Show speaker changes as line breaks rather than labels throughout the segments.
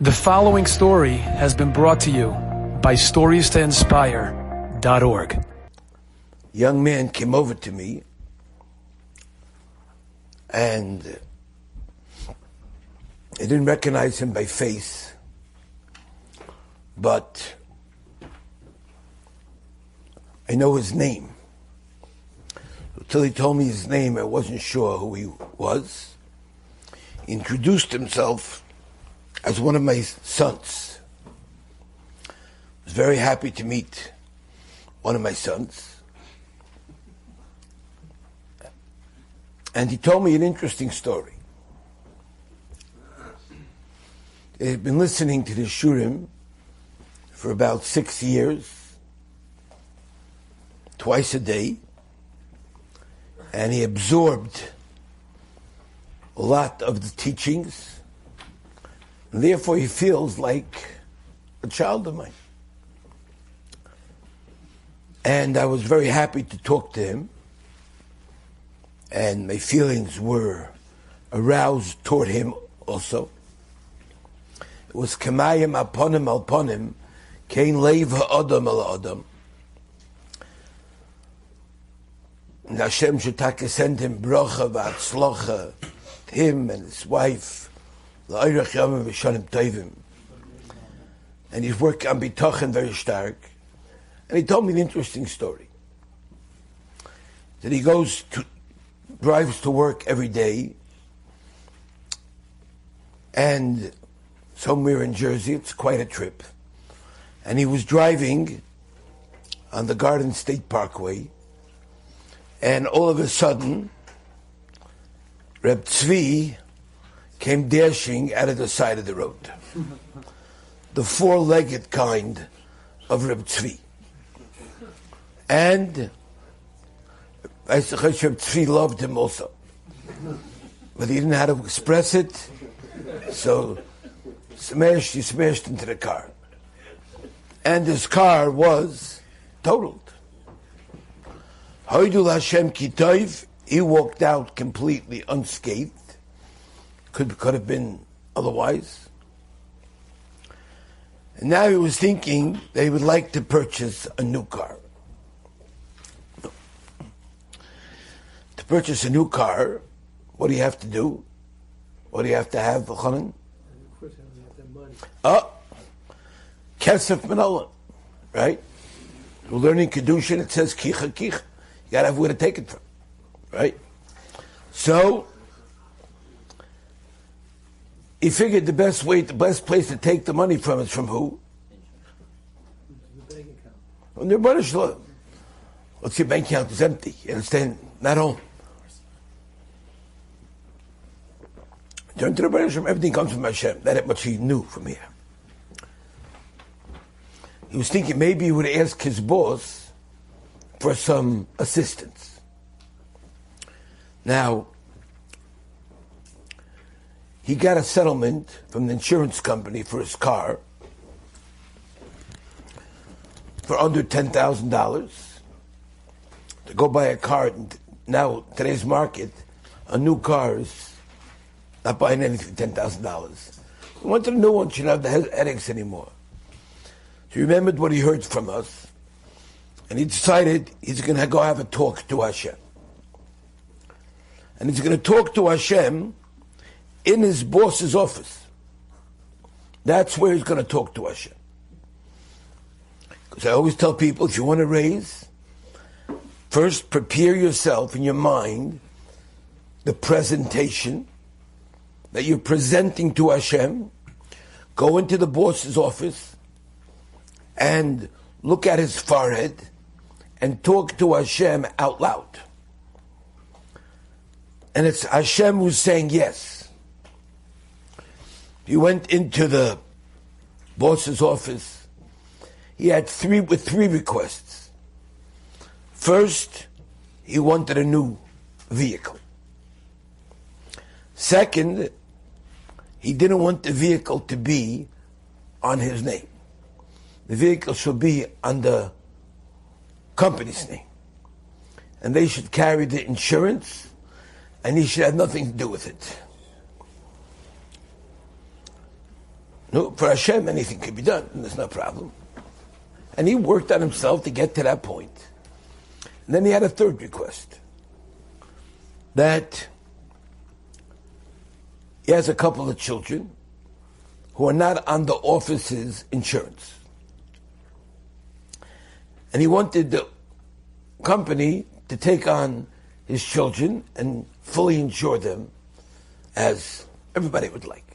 The following story has been brought to you by StoriesToInspire.org.
A young man came over to me and I didn't recognize him by face, but I know his name. Until he told me his name, I wasn't sure who he was. He introduced himself as one of my sons. I was very happy to meet one of my sons. And he told me an interesting story. He had been listening to the Shurim for about 6 years, twice a day, and he absorbed a lot of the teachings, and therefore he feels like a child of mine. And I was very happy to talk to him, and my feelings were aroused toward him also. It was Kamayim Aponim Alponim, Kain Leiv Ha'adam Al Adam. And Hashem should send him bracha v'atzlacha, him and his wife, L'Eirach Yomim V'Shanim Tovim. And he's working on Bitachon very stark. And he told me an interesting story. That he drives to work every day, and somewhere in Jersey, it's quite a trip. And he was driving on the Garden State Parkway, and all of a sudden, Reb Tzvi came dashing out of the side of the road. The four-legged kind of Reb Tzvi. And I said Reb Tzvi loved him also. But he didn't know how to express it, so he smashed into the car. And his car was totaled. Hoidul Hashem Kitov, he walked out completely unscathed. Could have been otherwise. And now he was thinking that he would like to purchase a new car. To purchase a new car, what do you have to do? What do you have to have, Bitachon? Kesef Manola, right? We're learning Kedushin, it says Kicha Kicha. You gotta have where to take it from, right? So, he figured the best place to take the money from is from who?
The bank account.
From the British law. Let's see, bank account is empty. You understand? Not home. Turn to the British, everything comes from Hashem. That much he knew from here. He was thinking maybe he would ask his boss for some assistance. Now, he got a settlement from the insurance company for his car for under $10,000 to go buy a car. Now, today's market, a new car is not buying anything for $10,000. He wanted a new one, she didn't have the headaches anymore. So he remembered what he heard from us, and he decided he's going to go have a talk to Hashem. And he's going to talk to Hashem in his boss's office. That's where he's going to talk to Hashem. Because I always tell people, if you want to raise, first prepare yourself in your mind the presentation that you're presenting to Hashem. Go into the boss's office and look at his forehead and talk to Hashem out loud. And it's Hashem who's saying yes. He went into the boss's office. He had three requests. First, he wanted a new vehicle. Second, he didn't want the vehicle to be on his name. The vehicle should be on the company's name. And they should carry the insurance, and he should have nothing to do with it. No, for Hashem, anything could be done, and there's no problem. And he worked on himself to get to that point. And then he had a third request, that he has a couple of children who are not on the office's insurance. And he wanted the company to take on his children and fully insure them as everybody would like.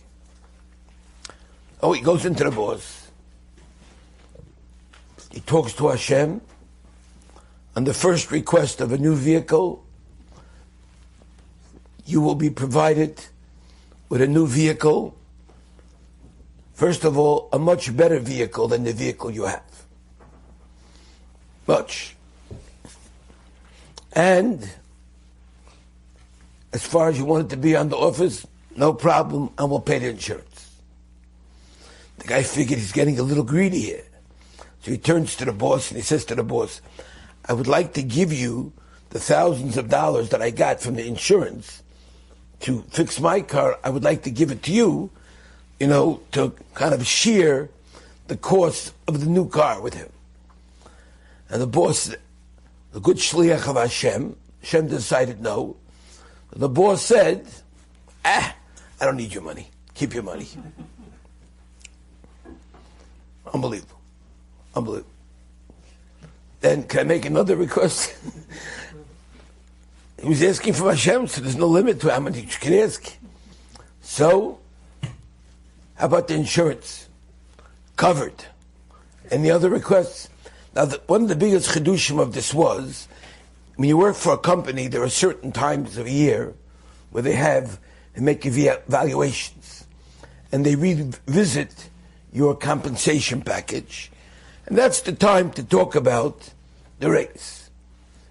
Oh, he goes into the boss. He talks to Hashem. On the first request of a new vehicle, you will be provided with a new vehicle. First of all, a much better vehicle than the vehicle you have. Much. And as far as you want it to be on the office, no problem, and we'll pay the insurance. The guy figured he's getting a little greedy here. So he turns to the boss and he says to the boss, I would like to give you the thousands of dollars that I got from the insurance to fix my car. I would like to give it to you, to kind of share the cost of the new car with him. And the boss, the good shliach of Hashem decided no. The boss said, I don't need your money. Keep your money. Unbelievable. Then, can I make another request? He was asking for Hashem, so there's no limit to how much you can ask. So, how about the insurance? Covered. Any other requests? Now, one of the biggest chidushim of this was, when you work for a company, there are certain times of year where they make evaluations. And they revisit your compensation package. And that's the time to talk about the raise.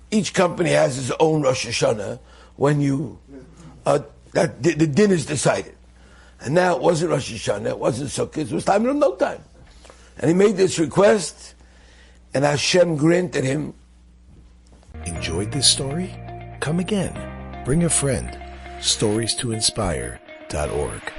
Each company has its own Rosh Hashanah when the din is decided. And now it wasn't Rosh Hashanah, it wasn't Sukkot, it was time of no time. And he made this request, and Hashem granted him.
Enjoyed this story? Come again. Bring a friend. StoriesToInspire.org